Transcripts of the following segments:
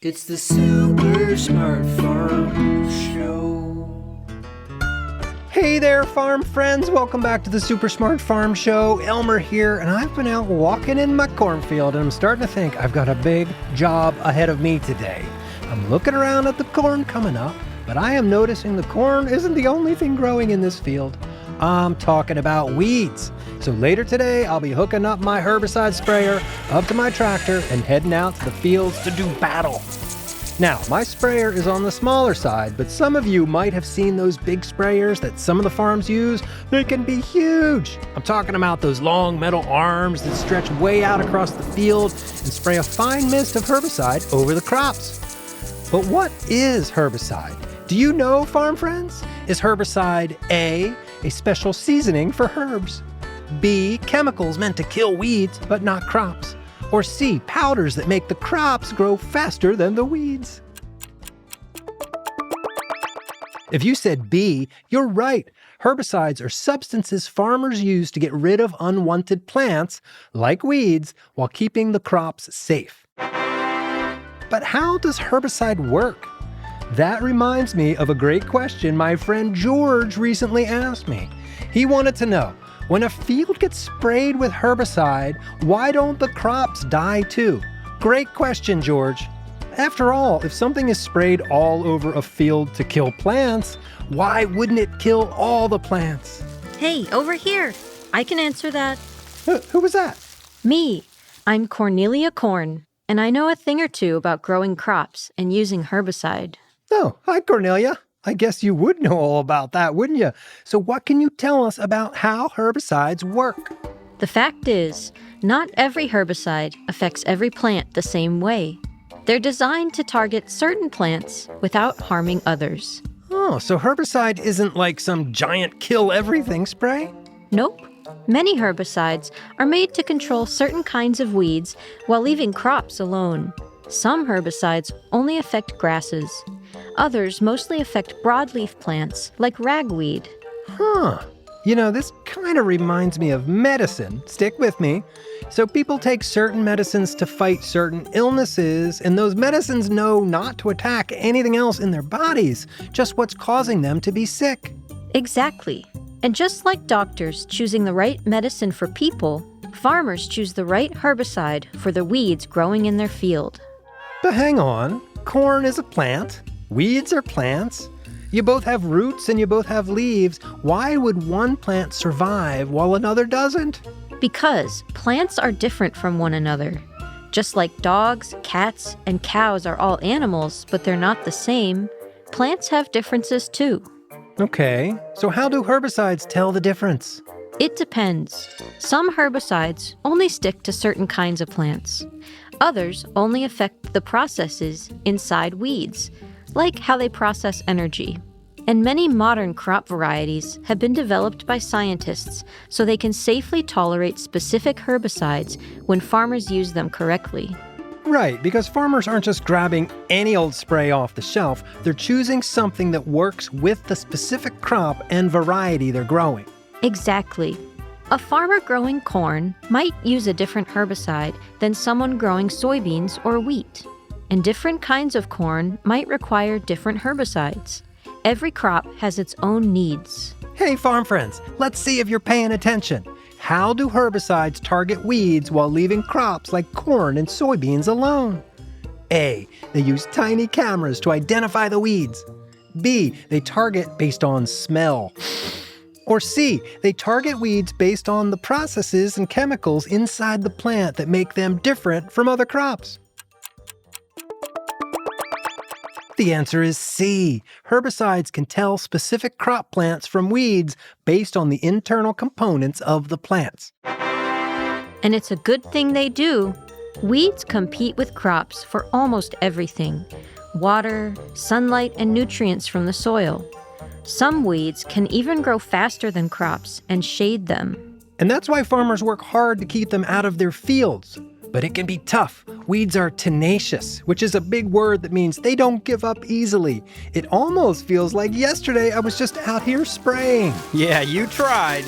It's the Super Smart Farm Show. Hey there, farm friends. Welcome back to the Super Smart Farm Show. Elmer here, and I've been out walking in my cornfield, and I'm starting to think I've got a big job ahead of me today. I'm looking around at the corn coming up, but I am noticing the corn isn't the only thing growing in this field. I'm talking about weeds. So later today, I'll be hooking up my herbicide sprayer up to my tractor and heading out to the fields to do battle. Now, my sprayer is on the smaller side, but some of you might have seen those big sprayers that some of the farms use. They can be huge. I'm talking about those long metal arms that stretch way out across the field and spray a fine mist of herbicide over the crops. But what is herbicide? Do you know, farm friends? Is herbicide A special seasoning for herbs? B, chemicals meant to kill weeds but not crops? Or C, powders that make the crops grow faster than the weeds? If you said B, you're right. Herbicides are substances farmers use to get rid of unwanted plants, like weeds, while keeping the crops safe. But how does herbicide work? That reminds me of a great question my friend George recently asked me. He wanted to know, when a field gets sprayed with herbicide, why don't the crops die too? Great question, George. After all, if something is sprayed all over a field to kill plants, why wouldn't it kill all the plants? Hey, over here. I can answer that. Who was that? Me. I'm Cornelia Corn, and I know a thing or two about growing crops and using herbicide. Oh, hi, Cornelia. I guess you would know all about that, wouldn't you? So what can you tell us about how herbicides work? The fact is, not every herbicide affects every plant the same way. They're designed to target certain plants without harming others. Oh, so herbicide isn't like some giant kill-everything spray? Nope. Many herbicides are made to control certain kinds of weeds while leaving crops alone. Some herbicides only affect grasses. Others mostly affect broadleaf plants like ragweed. Huh. You know, this kind of reminds me of medicine. Stick with me. So people take certain medicines to fight certain illnesses, and those medicines know not to attack anything else in their bodies, just what's causing them to be sick. Exactly. And just like doctors choosing the right medicine for people, farmers choose the right herbicide for the weeds growing in their field. But hang on. Corn is a plant. Weeds are plants. You both have roots and you both have leaves. Why would one plant survive while another doesn't? Because plants are different from one another. Just like dogs, cats, and cows are all animals, but they're not the same, plants have differences too. Okay, so how do herbicides tell the difference? It depends. Some herbicides only stick to certain kinds of plants. Others only affect the processes inside weeds, like how they process energy. And many modern crop varieties have been developed by scientists so they can safely tolerate specific herbicides when farmers use them correctly. Right, because farmers aren't just grabbing any old spray off the shelf. They're choosing something that works with the specific crop and variety they're growing. Exactly. A farmer growing corn might use a different herbicide than someone growing soybeans or wheat. And different kinds of corn might require different herbicides. Every crop has its own needs. Hey, farm friends, let's see if you're paying attention. How do herbicides target weeds while leaving crops like corn and soybeans alone? A, they use tiny cameras to identify the weeds. B, they target based on smell. Or C, they target weeds based on the processes and chemicals inside the plant that make them different from other crops. The answer is C. Herbicides can tell specific crop plants from weeds based on the internal components of the plants. And it's a good thing they do. Weeds compete with crops for almost everything: water, sunlight, and nutrients from the soil. Some weeds can even grow faster than crops and shade them. And that's why farmers work hard to keep them out of their fields. But it can be tough. Weeds are tenacious, which is a big word that means they don't give up easily. It almost feels like yesterday I was just out here spraying. Yeah, you tried.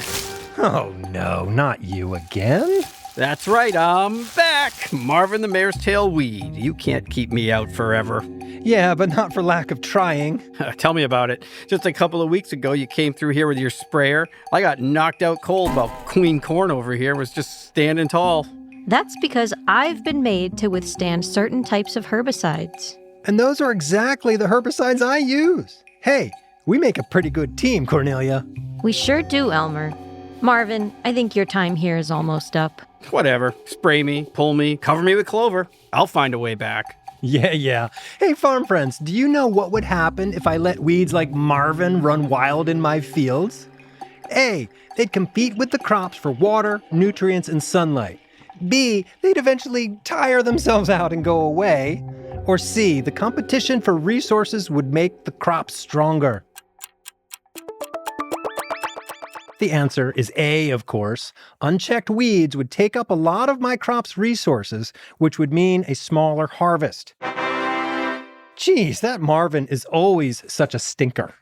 Oh no, not you again. That's right, I'm back. Marvin the Marestail weed. You can't keep me out forever. Yeah, but not for lack of trying. Tell me about it. Just a couple of weeks ago, you came through here with your sprayer. I got knocked out cold while Queen Corn over here was just standing tall. That's because I've been made to withstand certain types of herbicides. And those are exactly the herbicides I use. Hey, we make a pretty good team, Cornelia. We sure do, Elmer. Marvin, I think your time here is almost up. Whatever. Spray me, pull me, cover me with clover. I'll find a way back. Yeah. Hey, farm friends, do you know what would happen if I let weeds like Marvin run wild in my fields? A, they'd compete with the crops for water, nutrients, and sunlight. B, they'd eventually tire themselves out and go away. Or C, the competition for resources would make the crops stronger. The answer is A, of course. Unchecked weeds would take up a lot of my crop's resources, which would mean a smaller harvest. Geez, that Marvin is always such a stinker.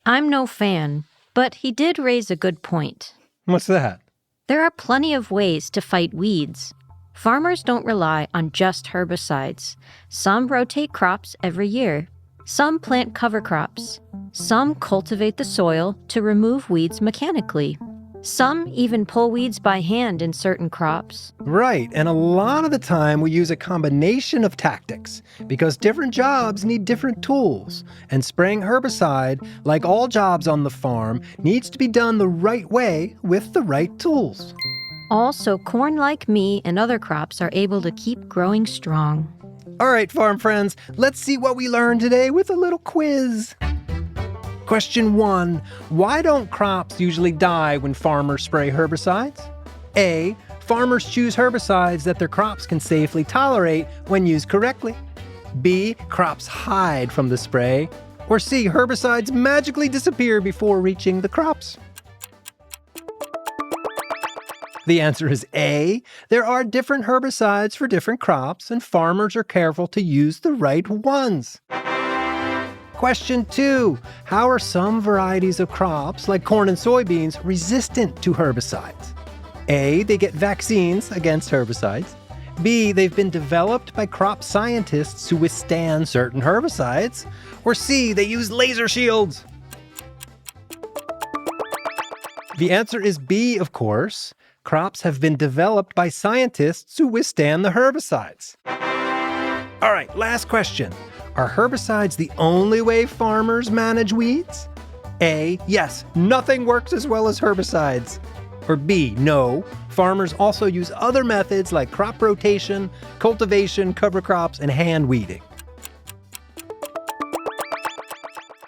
I'm no fan, but he did raise a good point. What's that? There are plenty of ways to fight weeds. Farmers don't rely on just herbicides. Some rotate crops every year. Some plant cover crops. Some cultivate the soil to remove weeds mechanically. Some even pull weeds by hand in certain crops. Right, and a lot of the time we use a combination of tactics because different jobs need different tools. And spraying herbicide, like all jobs on the farm, needs to be done the right way with the right tools. Also, corn like me and other crops are able to keep growing strong. All right, farm friends, let's see what we learned today with a little quiz. Question 1. Why don't crops usually die when farmers spray herbicides? A. Farmers choose herbicides that their crops can safely tolerate when used correctly. B. Crops hide from the spray. Or C. Herbicides magically disappear before reaching the crops. The answer is A. There are different herbicides for different crops, and farmers are careful to use the right ones. Question 2. How are some varieties of crops, like corn and soybeans, resistant to herbicides? A. They get vaccines against herbicides. B. They've been developed by crop scientists to withstand certain herbicides. Or C. They use laser shields. The answer is B, of course. Crops have been developed by scientists to withstand the herbicides. All right, last question. Are herbicides the only way farmers manage weeds? A, yes, nothing works as well as herbicides. Or B, no, farmers also use other methods like crop rotation, cultivation, cover crops, and hand weeding.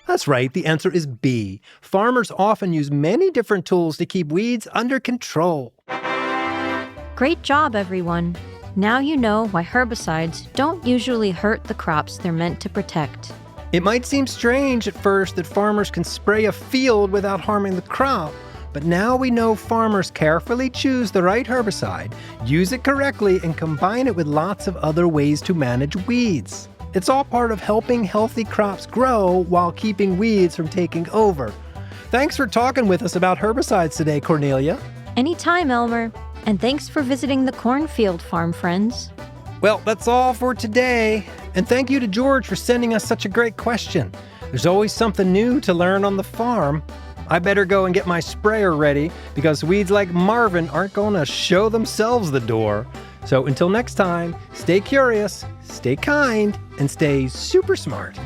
That's right, the answer is B. Farmers often use many different tools to keep weeds under control. Great job, everyone. Now you know why herbicides don't usually hurt the crops they're meant to protect. It might seem strange at first that farmers can spray a field without harming the crop, but now we know farmers carefully choose the right herbicide, use it correctly, and combine it with lots of other ways to manage weeds. It's all part of helping healthy crops grow while keeping weeds from taking over. Thanks for talking with us about herbicides today, Cornelia. Anytime, Elmer. And thanks for visiting the cornfield, farm friends. Well, that's all for today. And thank you to George for sending us such a great question. There's always something new to learn on the farm. I better go and get my sprayer ready because weeds like Marvin aren't going to show themselves the door. So until next time, stay curious, stay kind, and stay super smart.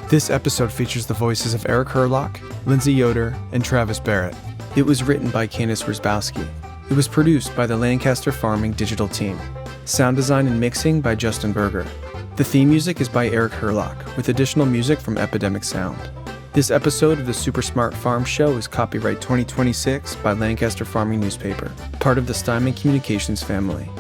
This episode features the voices of Eric Herlock, Lindsay Yoder, and Travis Barrett. It was written by Candace Rysbowski. It was produced by the Lancaster Farming digital team. Sound design and mixing by Justin Berger. The theme music is by Eric Herlock, with additional music from Epidemic Sound. This episode of the Super Smart Farm Show is copyright 2026 by Lancaster Farming Newspaper, part of the Steinman Communications family.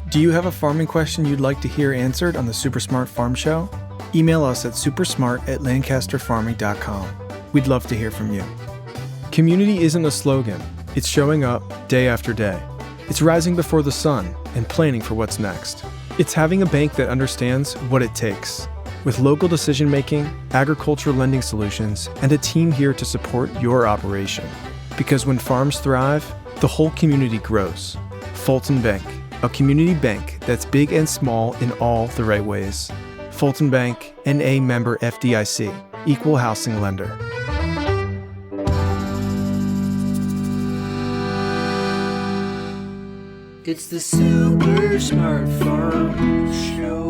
Do you have a farming question you'd like to hear answered on the Super Smart Farm Show? Email us at supersmart@lancasterfarming.com. We'd love to hear from you. Community isn't a slogan. It's showing up day after day. It's rising before the sun and planning for what's next. It's having a bank that understands what it takes. With local decision-making, agriculture lending solutions, and a team here to support your operation. Because when farms thrive, the whole community grows. Fulton Bank, a community bank that's big and small in all the right ways. Fulton Bank, N.A. member FDIC, equal housing lender. It's the Super Smart Farm Show.